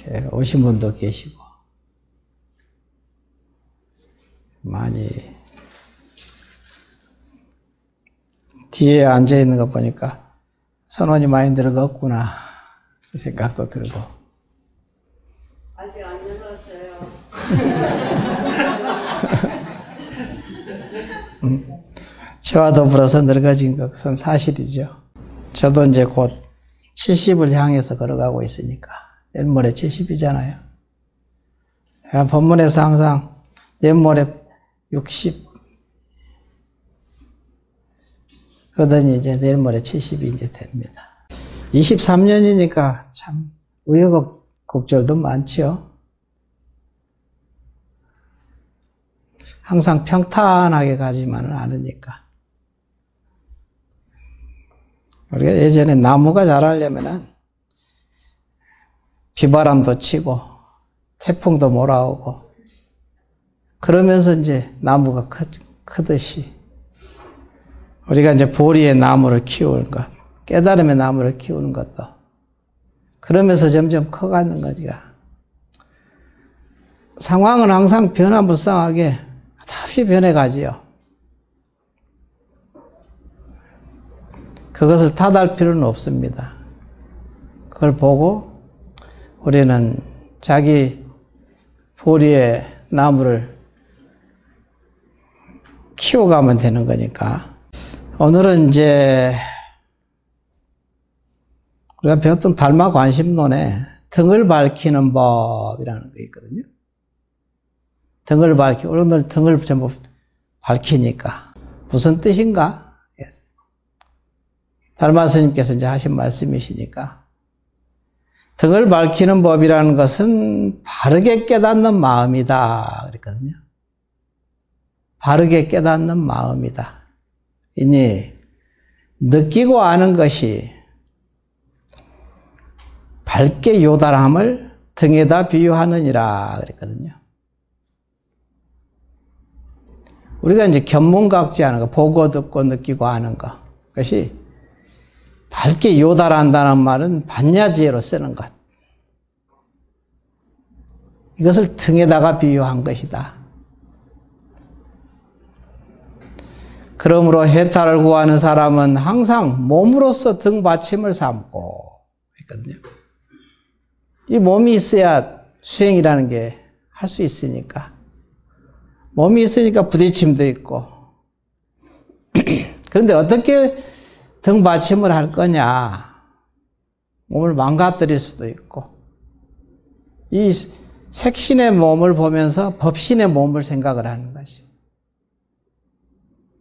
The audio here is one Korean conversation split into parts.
이렇게 오신 분도 계시고 많이 뒤에 앉아 있는 거 보니까 선원이 많이 늙었구나 생각도 들고. 아직 안 늙었어요. 저와 더불어서 늙어진 것은 사실이죠. 저도 이제 곧 70을 향해서 걸어가고 있으니까 내일 모레 70이잖아요. 본문에서 항상 내일 모레 60 그러더니 이제 내일 모레 70이 이제 됩니다. 23년이니까 참 우여곡절도 많죠. 항상 평탄하게 가지만은 않으니까. 우리가 예전에 나무가 자라려면은 비바람도 치고 태풍도 몰아오고 그러면서 이제 나무가 크듯이 우리가 이제 보리의 나무를 키우는 것, 깨달음의 나무를 키우는 것도 그러면서 점점 커가는 거죠. 상황은 항상 변화무쌍하게 다시 변해가지요. 그것을 탓할 필요는 없습니다. 그걸 보고 우리는 자기 보리의 나무를 키워가면 되는 거니까. 오늘은 이제 우리가 배웠던 달마 관심론에 등을 밝히는 법이라는 게 있거든요. 등을 오늘 등을 전부 밝히니까 무슨 뜻인가? 달마 스님께서 이제 하신 말씀이시니까 등을 밝히는 법이라는 것은 바르게 깨닫는 마음이다 그랬거든요. 바르게 깨닫는 마음이다. 이니 느끼고 아는 것이 밝게 요달함을 등에다 비유하느니라 그랬거든요. 우리가 이제 견문각지하는 거, 보고 듣고 느끼고 아는 것, 그것이 밝게 요달한다는 말은 반야지혜로 쓰는 것. 이것을 등에다가 비유한 것이다. 그러므로 해탈을 구하는 사람은 항상 몸으로서 등 받침을 삼고 했거든요. 이 몸이 있어야 수행이라는 게 할 수 있으니까. 몸이 있으니까 부딪힘도 있고. 그런데 어떻게 등 받침을 할 거냐. 몸을 망가뜨릴 수도 있고. 이 색신의 몸을 보면서 법신의 몸을 생각을 하는 것이.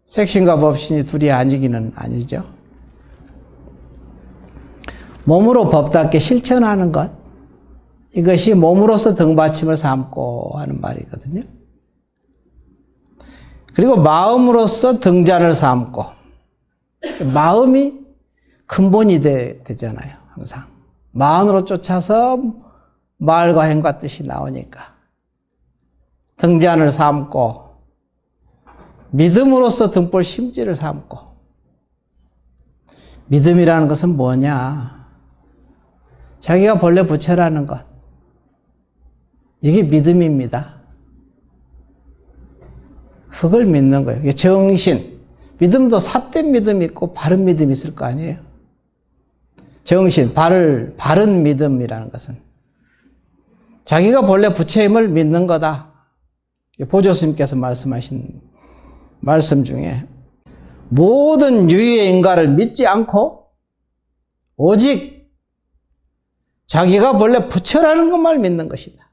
색신과 법신이 둘이 아니기는 아니죠. 몸으로 법답게 실천하는 것. 이것이 몸으로서 등받침을 삼고 하는 말이거든요. 그리고 마음으로서 등잔을 삼고. 마음이 근본이 되잖아요. 항상. 마음으로 쫓아서 말과 행과 뜻이 나오니까. 등잔을 삼고 믿음으로써 등볼 심지를 삼고. 믿음이라는 것은 뭐냐? 자기가 본래 부처라는 것. 이게 믿음입니다. 그걸 믿는 거예요. 이게 정신. 믿음도 삿된 믿음이 있고 바른 믿음이 있을 거 아니에요. 정신, 바른 믿음이라는 것은 자기가 본래 부처임을 믿는 거다. 보조스님께서 말씀하신 말씀 중에 모든 유의의 인가를 믿지 않고 오직 자기가 본래 부처라는 것만 믿는 것이다.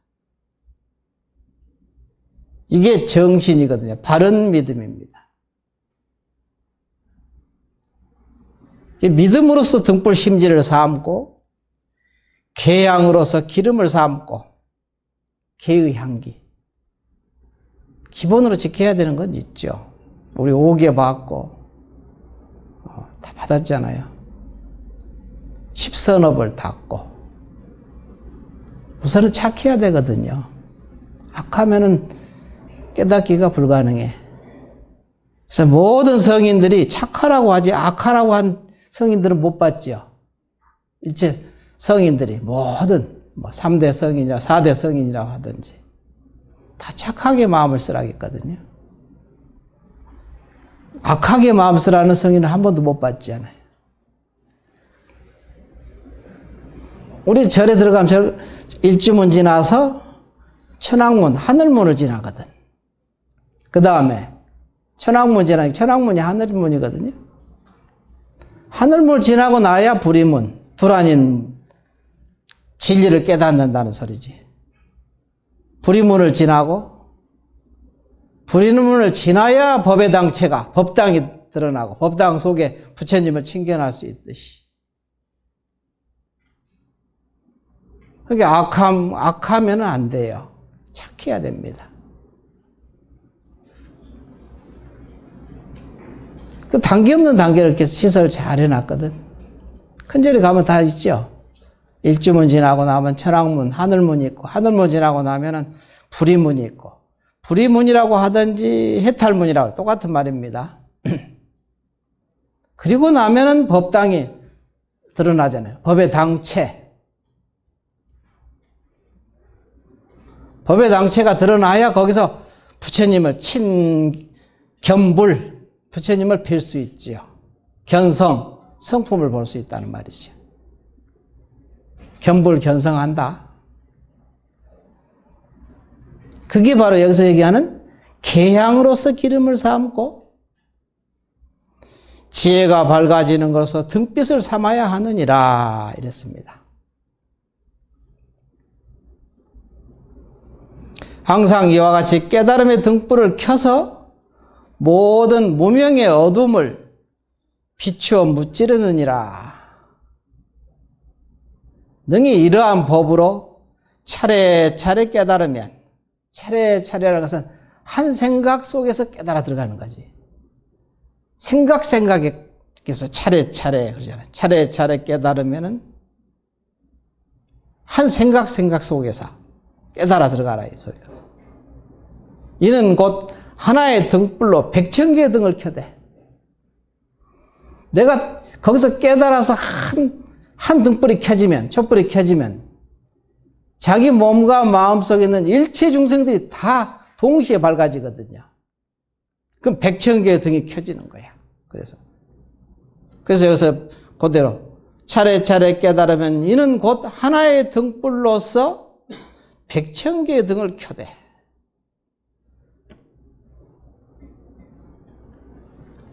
이게 정신이거든요. 바른 믿음입니다. 믿음으로서 등불 심지를 삼고 개향으로서 기름을 삼고 개의 향기. 기본으로 지켜야 되는 건 있죠. 우리 5개 받고 다 받았잖아요. 10선업을 닦고 우선은 착해야 되거든요. 악하면은 깨닫기가 불가능해. 그래서 모든 성인들이 착하라고 하지 악하라고 한 성인들은 못 받죠. 일체 성인들이 모든 뭐 3대 성인이라 4대 성인이라고 하든지 다 착하게 마음을 쓰라겠거든요. 악하게 마음 쓰라는 성인은 한 번도 못 봤잖아요. 우리 절에 들어가면 일주문 지나서 천왕문, 하늘문을 지나거든. 그 다음에 천왕문 지나니 천왕문이 하늘문이거든요. 하늘문을 지나고 나야 불의문, 둘 아닌 진리를 깨닫는다는 소리지. 불의문을 지나고 불의문을 지나야 법의 당체가 법당이 드러나고 법당 속에 부처님을 친견할 수 있듯이. 그러니까 악하면은 안 돼요. 착해야 됩니다. 그 단계 없는 단계를 이렇게 시설 잘 해놨거든. 큰절에 가면 다 있죠. 일주문 지나고 나면 천왕문, 하늘문이 있고, 하늘문 지나고 나면은 불의문이 있고, 불의문이라고 하든지 해탈문이라고 똑같은 말입니다. 그리고 나면은 법당이 드러나잖아요. 법의 당체. 법의 당체가 드러나야 거기서 부처님을 견불, 부처님을 뵐 수 있지요. 견성, 성품을 볼 수 있다는 말이죠. 견불, 견성한다. 그게 바로 여기서 얘기하는 계향으로서 기름을 삼고 지혜가 밝아지는 것으로 등빛을 삼아야 하느니라 이랬습니다. 항상 이와 같이 깨달음의 등불을 켜서 모든 무명의 어둠을 비추어 무찌르느니라. 능히 이러한 법으로 차례차례 깨달으면, 차례차례라는 것은 한 생각 속에서 깨달아 들어가는 거지. 생각에서 차례차례 그러잖아요. 차례차례 깨달으면은 한 생각 속에서 깨달아 들어가라 이 소리가. 이는 곧 하나의 등불로 100,000개의 등을 켜대. 내가 거기서 깨달아서 한 등불이 켜지면, 촛불이 켜지면 자기 몸과 마음속에 있는 일체 중생들이 다 동시에 밝아지거든요. 그럼 100,000개의 등이 켜지는 거야. 그래서 여기서 그대로 차례차례 깨달으면 이는 곧 하나의 등불로서 100,000개의 등을 켜대.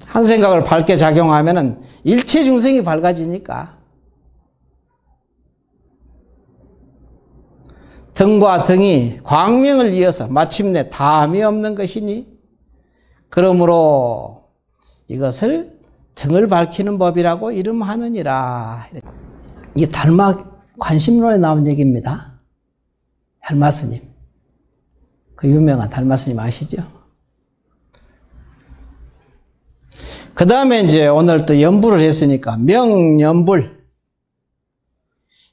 한 생각을 밝게 작용하면은 일체 중생이 밝아지니까 등과 등이 광명을 이어서 마침내 담이 없는 것이니 그러므로 이것을 등을 밝히는 법이라고 이름하느니라. 이게 달마 관심론에 나온 얘기입니다. 달마 스님. 그 유명한 달마 스님 아시죠? 그 다음에 이제 오늘 또 연불을 했으니까 명연불.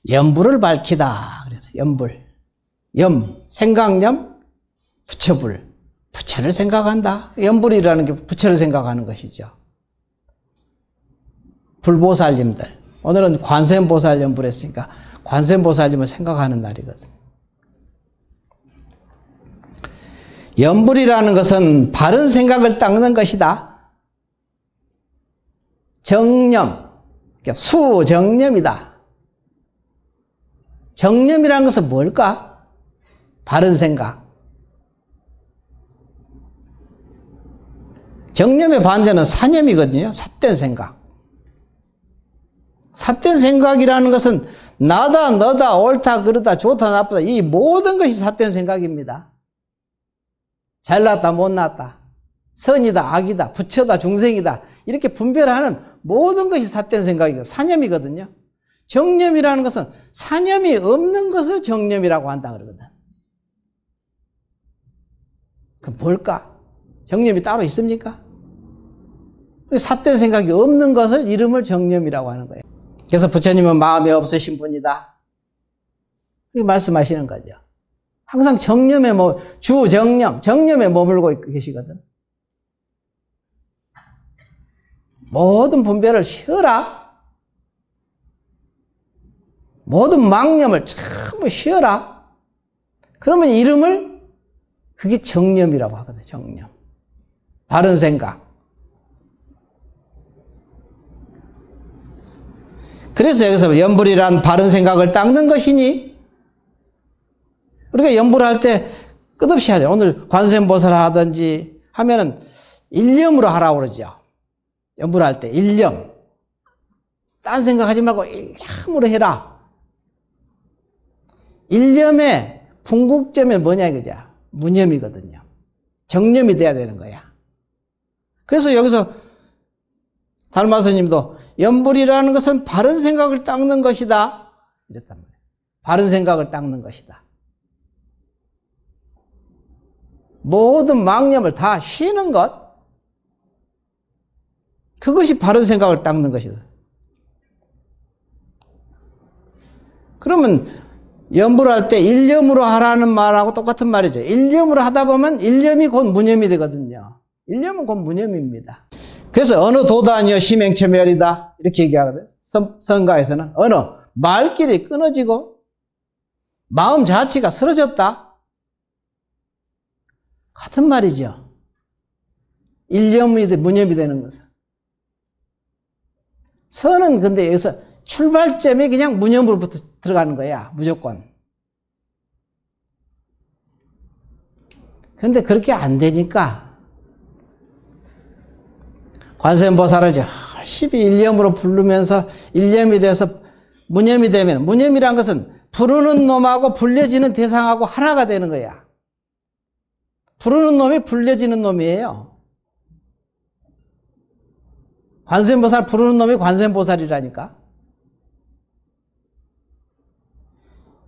연불을 밝히다. 그래서 연불. 생각념, 부처불. 부처를 생각한다. 연불이라는 게 부처를 생각하는 것이죠. 불보살님들. 오늘은 관세음보살 연불 했으니까 관세음보살님을 생각하는 날이거든. 연불이라는 것은 바른 생각을 닦는 것이다. 정념, 그러니까 수정념이다. 정념이라는 것은 뭘까? 바른 생각. 정념의 반대는 사념이거든요. 삿된 생각. 삿된 생각이라는 것은 나다, 너다, 옳다, 그르다, 좋다, 나쁘다 이 모든 것이 삿된 생각입니다. 잘났다, 못났다, 선이다, 악이다, 부처다, 중생이다 이렇게 분별하는 모든 것이 삿된 생각이고 사념이거든요. 정념이라는 것은 사념이 없는 것을 정념이라고 한다 그러거든. 그 뭘까? 정념이 따로 있습니까? 삿된 생각이 없는 것을 이름을 정념이라고 하는 거예요. 그래서 부처님은 마음이 없으신 분이다. 이렇게 말씀하시는 거죠. 항상 정념에 정념에 머물고 계시거든. 모든 분별을 쉬어라. 모든 망념을 한번 쉬어라. 그러면 이름을 그게 정념이라고 하거든. 정념. 바른 생각. 그래서 여기서 염불이란 바른 생각을 닦는 것이니, 우리가 염불을 할 때 끝없이 하죠. 오늘 관세음보살 하든지 하면은 일념으로 하라고 그러죠. 염불할 때 일념. 딴 생각하지 말고 일념으로 해라. 일념의 궁극점이 뭐냐 이거죠. 무념이거든요. 정념이 돼야 되는 거야. 그래서 여기서 달마스님도 염불이라는 것은 바른 생각을 닦는 것이다. 이랬단 말이에요. 바른 생각을 닦는 것이다. 모든 망념을 다 쉬는 것. 그것이 바른 생각을 닦는 것이다. 그러면 염불할 때 일념으로 하라는 말하고 똑같은 말이죠. 일념으로 하다 보면 일념이 곧 무념이 되거든요. 일념은 곧 무념입니다. 그래서 어느 도단이여 심행체멸이다 이렇게 얘기하거든요. 성가에서는 어느 말길이 끊어지고 마음 자체가 쓰러졌다. 같은 말이죠. 일념이 무념이 되는 것은. 선은 근데 여기서 출발점이 그냥 무념으로부터 들어가는 거야. 무조건. 근데 그렇게 안 되니까 관세음보살을 열심히 일념으로 부르면서 일념이 돼서 무념이 되면, 무념이란 것은 부르는 놈하고 불려지는 대상하고 하나가 되는 거야. 부르는 놈이 불려지는 놈이에요. 관세음보살 부르는 놈이 관세음보살이라니까.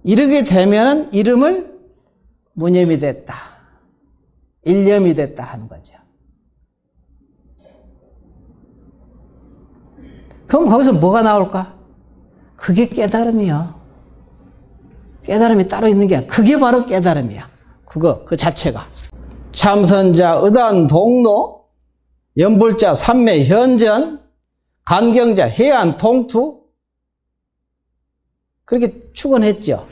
이르게 되면은 이름을 무념이 됐다. 일념이 됐다 하는 거죠. 그럼 거기서 뭐가 나올까? 그게 깨달음이야. 깨달음이 따로 있는 게 아니야. 그게 바로 깨달음이야. 그 자체가. 참선자, 의단, 동로, 연불자, 삼매, 현전, 간경자, 해안, 통투. 그렇게 축언했죠.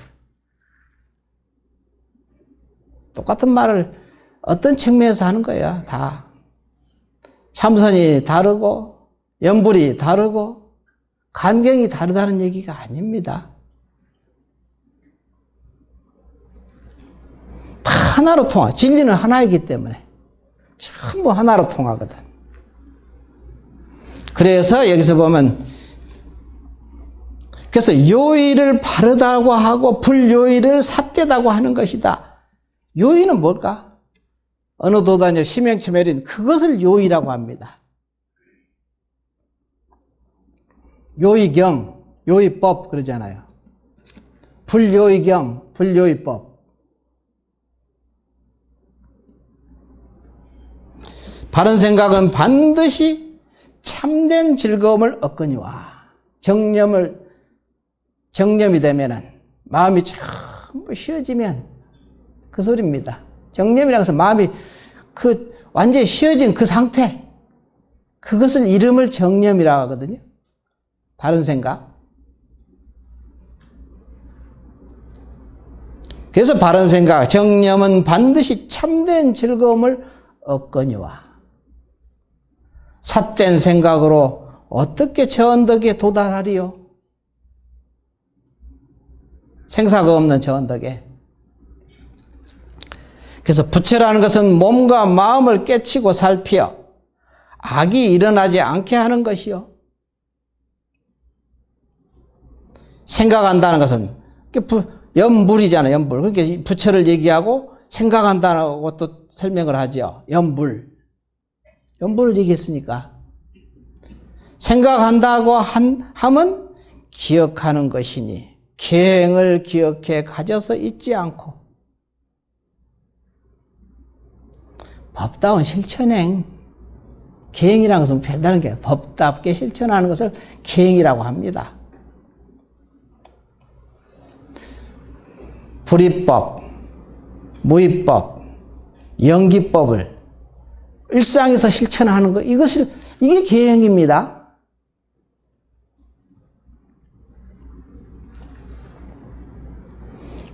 똑같은 말을 어떤 측면에서 하는 거야, 다. 참선이 다르고, 연불이 다르고, 간경이 다르다는 얘기가 아닙니다. 다 하나로 통하. 진리는 하나이기 때문에 전부 하나로 통하거든. 그래서 여기서 보면, 그래서 요의를 바르다고 하고 불요의를 삿되다고 하는 것이다. 요의는 뭘까? 어느 도단이여 심행체멸인 그것을 요의라고 합니다. 요의경, 요의법 그러잖아요. 불요의경, 불요의법. 바른 생각은 반드시 참된 즐거움을 얻거니와. 정념이 되면은, 마음이 전부 쉬어지면 그 소리입니다. 정념이라고 해서 마음이 완전히 쉬어진 그 상태, 그것을 이름을 정념이라고 하거든요. 바른 생각. 그래서 바른 생각, 정념은 반드시 참된 즐거움을 얻거니와. 삿된 생각으로 어떻게 저 언덕에 도달하리요? 생사가 없는 저 언덕에. 그래서 부처라는 것은 몸과 마음을 깨치고 살피어 악이 일어나지 않게 하는 것이요. 생각한다는 것은 염불이잖아요. 염불. 그렇게 부처를 얘기하고 생각한다고 또 설명을 하죠. 염불. 염불을 얘기했으니까. 생각한다고 하면 기억하는 것이니 계행을 기억해 가져서 잊지 않고 법다운 실천행. 계행이라는 것은 별다른 게 법답게 실천하는 것을 계행이라고 합니다. 불이법, 무이법, 연기법을 일상에서 실천하는 것, 이게 계행입니다.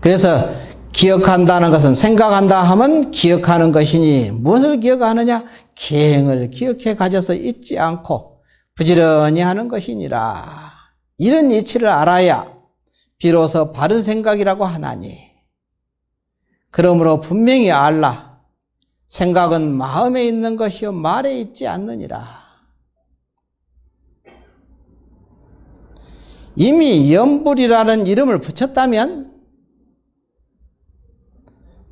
그래서 기억한다는 것은 생각한다 하면 기억하는 것이니 무엇을 기억하느냐? 계행을 기억해 가져서 잊지 않고 부지런히 하는 것이니라. 이런 이치를 알아야 비로소 바른 생각이라고 하나니. 그러므로 분명히 알라. 생각은 마음에 있는 것이요 말에 있지 않느니라. 이미 염불이라는 이름을 붙였다면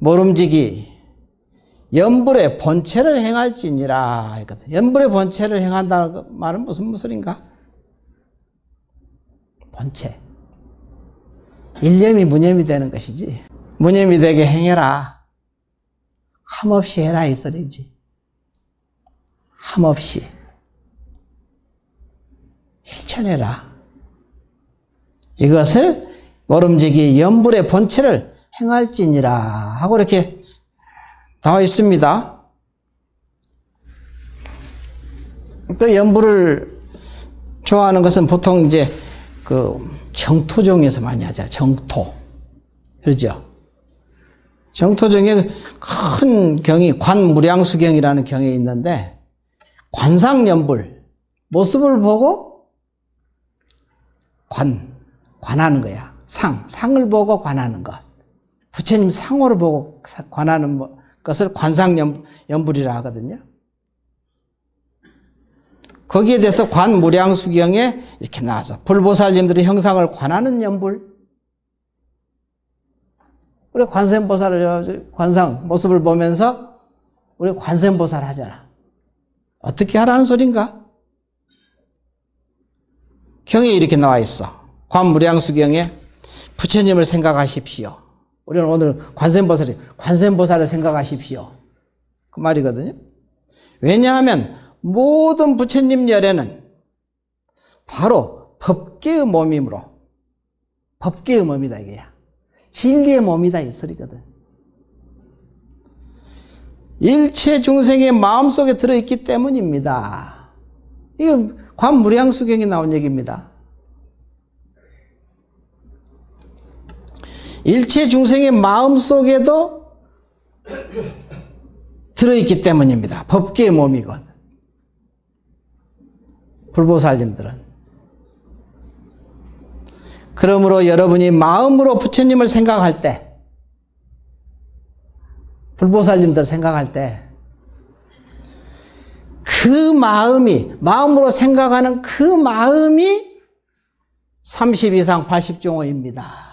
모름지기 염불의 본체를 행할지니라 했거든. 염불의 본체를 행한다는 말은 무슨 소린가? 본체. 일념이 무념이 되는 것이지. 무념이 되게 행해라. 함없이 해라 이 소리지. 함없이. 실천해라. 이것을 모름지기 염불의 본체를 행할지니라 하고 이렇게 나와 있습니다. 또 염불을 좋아하는 것은 보통 이제 그 정토정에서 많이 하죠. 정토. 그러죠? 정토정에 큰 경이 관무량수경이라는 경이 있는데 관상염불 모습을 보고 관하는 거야. 상을 보고 관하는 것. 부처님 상호를 보고 관하는 것을 관상염불이라 하거든요. 거기에 대해서 관무량수경에 이렇게 나와서 불보살님들이 형상을 관하는 염불. 우리 관세음보살을 관상 모습을 보면서 우리 관세음보살 하잖아. 어떻게 하라는 소린가? 경에 이렇게 나와 있어. 관무량수경에 부처님을 생각하십시오. 우리는 오늘 관세음보살을 생각하십시오. 그 말이거든요. 왜냐하면 모든 부처님 열에는 바로 법계의 몸이므로 법계의 몸이다 이거야. 진리의 몸이다 이 소리거든. 일체 중생의 마음속에 들어있기 때문입니다. 이거 관무량수경에 나온 얘기입니다. 일체 중생의 마음속에도 들어있기 때문입니다. 법계의 몸이건. 불보살님들은. 그러므로 여러분이 마음으로 부처님을 생각할 때, 불보살님들 생각할 때, 그 마음으로 생각하는 그 마음이 30 이상 80종호입니다.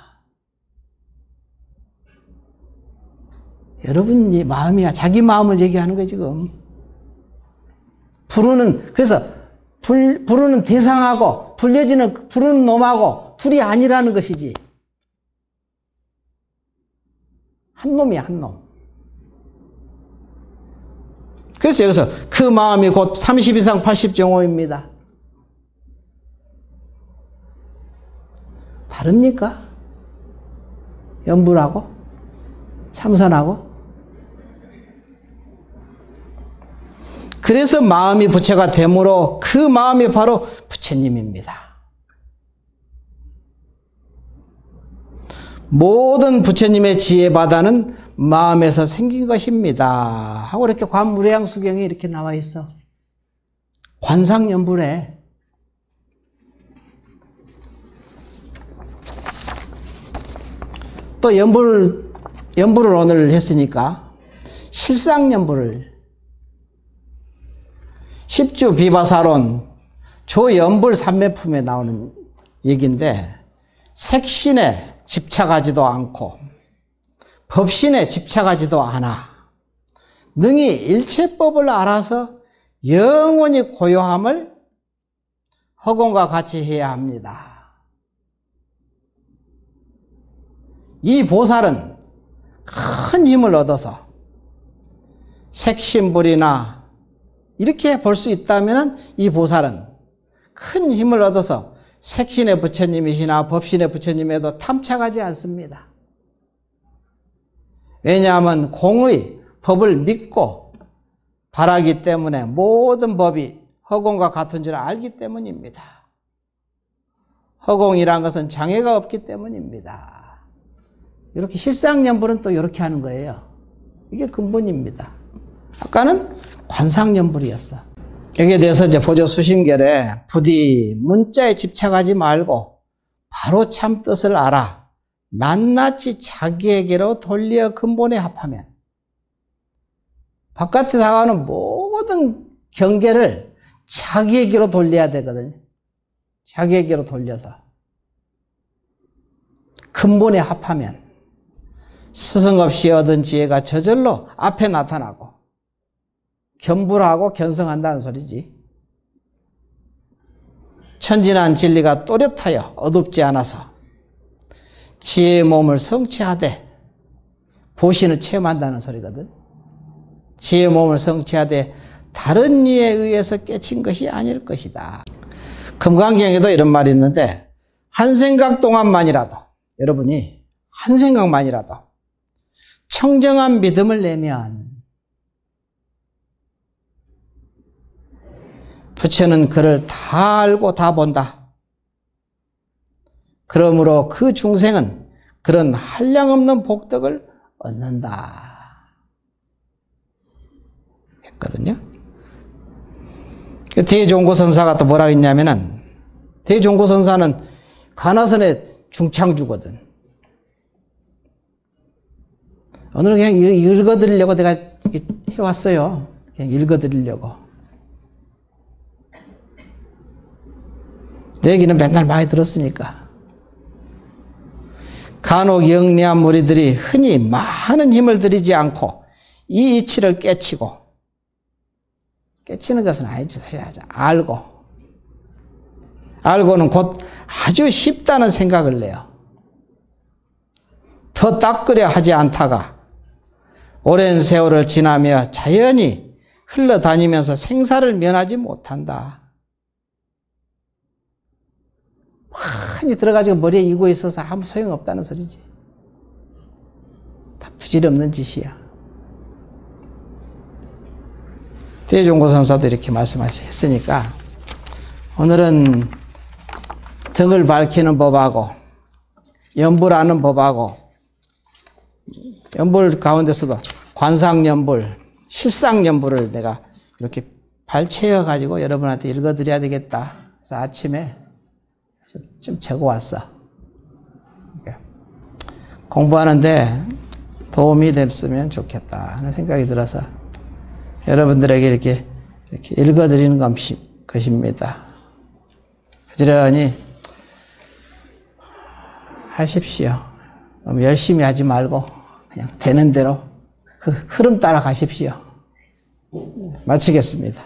여러분이 마음이야. 자기 마음을 얘기하는 거예요, 지금. 그래서 부르는 대상하고, 부르는 놈하고, 둘이 아니라는 것이지. 한 놈이야, 한 놈. 그래서 여기서 그 마음이 곧 30 이상 80종호입니다. 다릅니까? 염불하고? 참선하고? 그래서 마음이 부처가 되므로 그 마음이 바로 부처님입니다. 모든 부처님의 지혜바다는 마음에서 생긴 것입니다. 하고 이렇게 관무량수경에 이렇게 나와 있어. 관상염불에. 또 염불을 오늘 했으니까 실상염불을 십주 비바사론 조염불 삼매품에 나오는 얘기인데 색신에 집착하지도 않고 법신에 집착하지도 않아 능히 일체법을 알아서 영원히 고요함을 허공과 같이 해야 합니다. 이 보살은 큰 힘을 얻어서 색신불이나 이렇게 볼 수 있다면 이 보살은 큰 힘을 얻어서 색신의 부처님이시나 법신의 부처님에도 탐착하지 않습니다. 왜냐하면 공의 법을 믿고 바라기 때문에 모든 법이 허공과 같은 줄 알기 때문입니다. 허공이란 것은 장애가 없기 때문입니다. 이렇게 실상연불은 또 이렇게 하는 거예요. 이게 근본입니다. 아까는 관상연불이었어. 여기에 대해서 이제 보조 수심결에 부디 문자에 집착하지 말고 바로 참 뜻을 알아 낱낱이 자기에게로 돌려 근본에 합하면, 바깥에 다가오는 모든 경계를 자기에게로 돌려야 되거든요. 자기에게로 돌려서 근본에 합하면 스승 없이 얻은 지혜가 저절로 앞에 나타나고 견불하고 견성한다는 소리지. 천진한 진리가 또렷하여 어둡지 않아서 지혜의 몸을 성취하되 보신을 체험한다는 소리거든. 지혜의 몸을 성취하되 다른 이에 의해서 깨친 것이 아닐 것이다. 금강경에도 이런 말이 있는데, 한 생각 동안만이라도, 여러분이 한 생각만이라도 청정한 믿음을 내면 부처는 그를 다 알고 다 본다. 그러므로 그 중생은 그런 한량없는 복덕을 얻는다 했거든요. 대종고선사가 또 뭐라 했냐면은, 대종고선사는 간화선의 중창주거든. 오늘은 그냥 읽어드리려고 내가 해왔어요. 그냥 읽어드리려고. 내 얘기는 맨날 많이 들었으니까. 간혹 영리한 무리들이 흔히 많은 힘을 들이지 않고 이 이치를 깨치고, 깨치는 것은 아니죠. 알고는 곧 아주 쉽다는 생각을 내요. 더 닦으려 하지 않다가 오랜 세월을 지나며 자연히 흘러다니면서 생사를 면하지 못한다. 많이 들어가지고 머리에 이고 있어서 아무 소용없다는 소리지. 다 부질없는 짓이야. 대종고선사도 이렇게 말씀하셨으니까 오늘은 등을 밝히는 법하고 연불하는 법하고, 연불 가운데서도 관상연불, 실상연불을 내가 이렇게 발췌해 가지고 여러분한테 읽어드려야 되겠다. 그래서 아침에 좀 적어왔어. 공부하는데 도움이 됐으면 좋겠다 하는 생각이 들어서 여러분들에게 이렇게 읽어드리는 것입니다. 부지런히 하십시오. 너무 열심히 하지 말고 그냥 되는 대로 그 흐름 따라 가십시오. 마치겠습니다.